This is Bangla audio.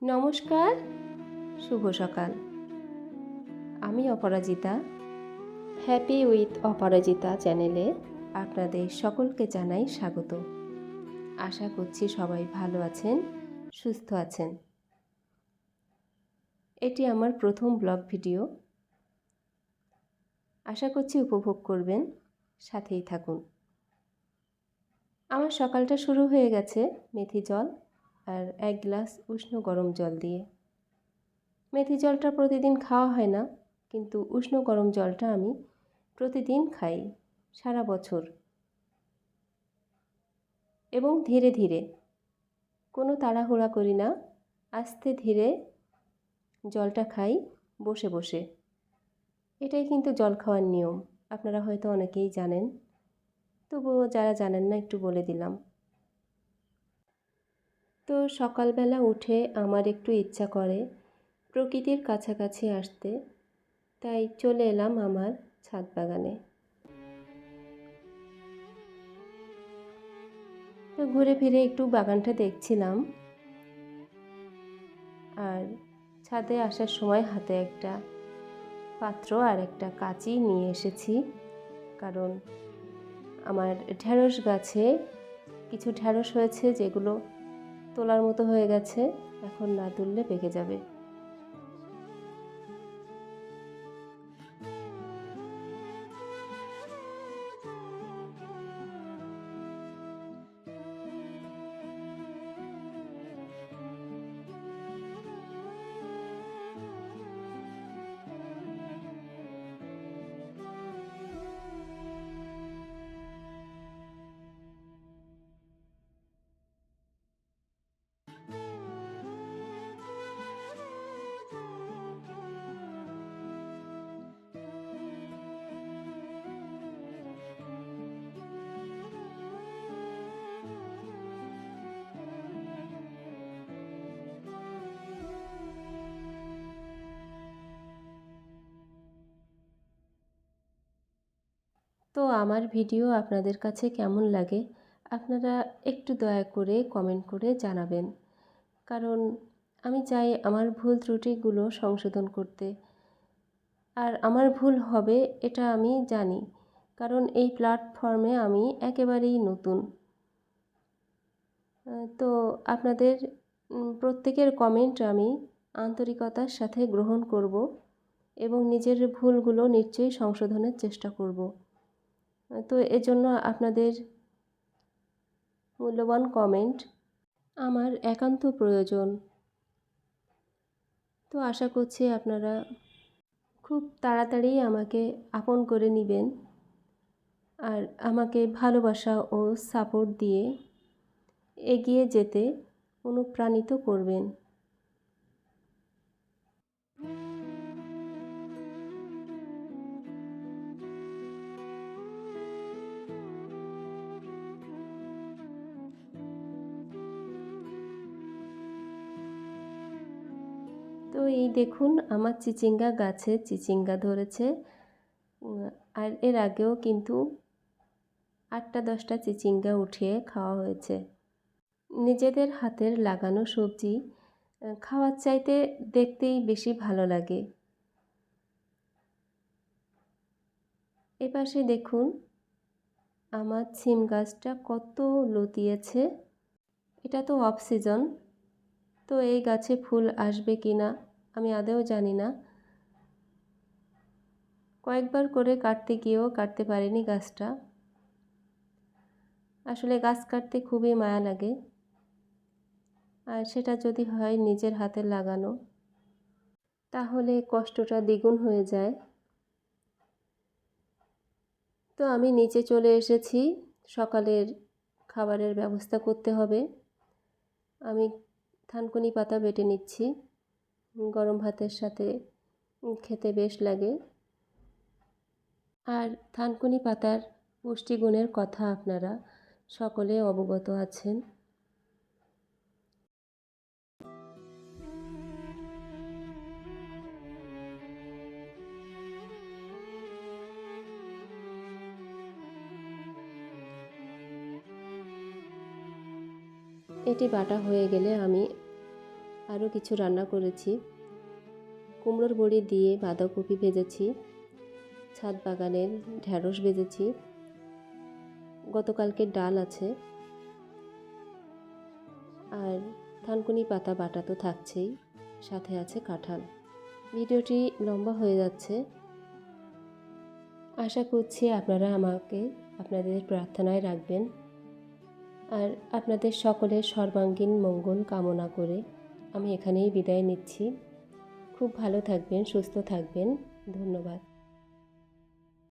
নমস্কার, শুভ সকাল। আমি অপরাজিতা। হ্যাপি উইথ অপরাজিতা চ্যানেলে আপনাদের সকলকে জানাই স্বাগত। আশা করছি সবাই ভালো আছেন, সুস্থ আছেন। এটি আমার প্রথম ব্লগ ভিডিও। আশা করছি উপভোগ করবেন, সাথেই থাকুন। আমার সকালটা শুরু হয়ে গেছে মেথি জল আর 1 গ্লাস উষ্ণ গরম জল দিয়ে। মেথি জলটা প্রতিদিন খাওয়া হয় না, কিন্তু উষ্ণ গরম জলটা আমি প্রতিদিন খাই সারা বছর, এবং ধীরে ধীরে, কোনো তাড়াহুড়া করি না, আস্তে ধীরে জলটা খাই বসে বসে। এটাই কিন্তু জল খাওয়ার নিয়ম। আপনারা হয়তো অনেকেই জানেন, তবুও যারা জানেন না একটু বলে দিলাম। তো সকালবেলা উঠে আমার একটু ইচ্ছা করে প্রকৃতির কাছাকাছি আসতে, তাই চলে এলাম আমার ছাদ বাগানে। তো ঘুরে ফিরে একটু বাগানটা দেখছিলাম, আর ছাদে আসার সময় হাতে একটা পাত্র আর একটা কাঁচি নিয়ে এসেছি, কারণ আমার ঢ্যাঁড়স গাছে কিছু ঢ্যাঁড়স হয়েছে যেগুলো তোলার মতো হয়ে গেছে, এখন না তুললে পেকে যাবে। তো আমার ভিডিও আপনাদের কাছে কেমন লাগে আপনারা একটু দয়া করে কমেন্ট করে জানাবেন, কারণ আমি চাই আমার ভুল ত্রুটিগুলো সংশোধন করতে। আর আমার ভুল হবে এটা আমি জানি, কারণ এই প্ল্যাটফর্মে আমি একেবারেই নতুন। তো আপনাদের প্রত্যেকের কমেন্ট আমি আন্তরিকতার সাথে গ্রহণ করব এবং নিজের ভুলগুলো নিশ্চয়ই সংশোধনের চেষ্টা করব। তো এজন্য আপনাদের মূল্যবান কমেন্ট আমার একান্ত প্রয়োজন। তো আশা করছি আপনারা খুব তাড়াতাড়ি আমাকে আপন করে নেবেন আর আমাকে ভালোবাসা ও সাপোর্ট দিয়ে এগিয়ে যেতে অনুপ্রাণিত করবেন। তো এই দেখুন আমার চিচিঙ্গা গাছে চিচিঙ্গা ধরেছে, আর এর আগেও কিন্তু 8-10টা চিচিঙ্গা উঠিয়ে খাওয়া হয়েছে। নিজেদের হাতের লাগানো সবজি খাওয়ার চাইতে দেখতেই বেশি ভালো লাগে। এপাশে দেখুন আমার সিম গাছটা কত লতিয়েছে। এটা তো অফ সিজন, তো এই গাছে ফুল আসবে কি না আমি আদৌ জানি না। কয়েকবার করে কাটতে গিয়েও কাটতে পারিনি গাছটা। আসলে গাছ কাটতে খুবই মায়া লাগে, আর সেটা যদি হয় নিজের হাতে লাগানো, তাহলে কষ্টটা দ্বিগুণ হয়ে যায়। তো আমি নিচে চলে এসেছি, সকালের খাবারের ব্যবস্থা করতে হবে। আমি থানকুনি পাতা বেটে নিচ্ছি, গরম ভাতের সাথে খেতে বেশ লাগে। আর থানকুনি পাতার পুষ্টিগুণের কথা আপনারা সকলে অবগত আছেন। এটি বাটা হয়ে গেলে আমি আরও কিছু রান্না করেছি। কুমড়োর বড়ি দিয়ে বাঁধাকপি ভেজেছি, ছাদ বাগানের ঢ্যাঁড়স ভেজেছি, গতকালকের ডাল আছে, আর থানকুনি পাতা বাটা তো থাকছেই, সাথে আছে কাঁঠাল। ভিডিওটি লম্বা হয়ে যাচ্ছে। আশা করছি আপনারা আমাকে আপনাদের প্রার্থনায় রাখবেন, আর আপনাদের সকলের সর্বাঙ্গীন মঙ্গল কামনা করে আমি এখানেই বিদায় নিচ্ছি। খুব ভালো থাকবেন, সুস্থ থাকবেন। ধন্যবাদ।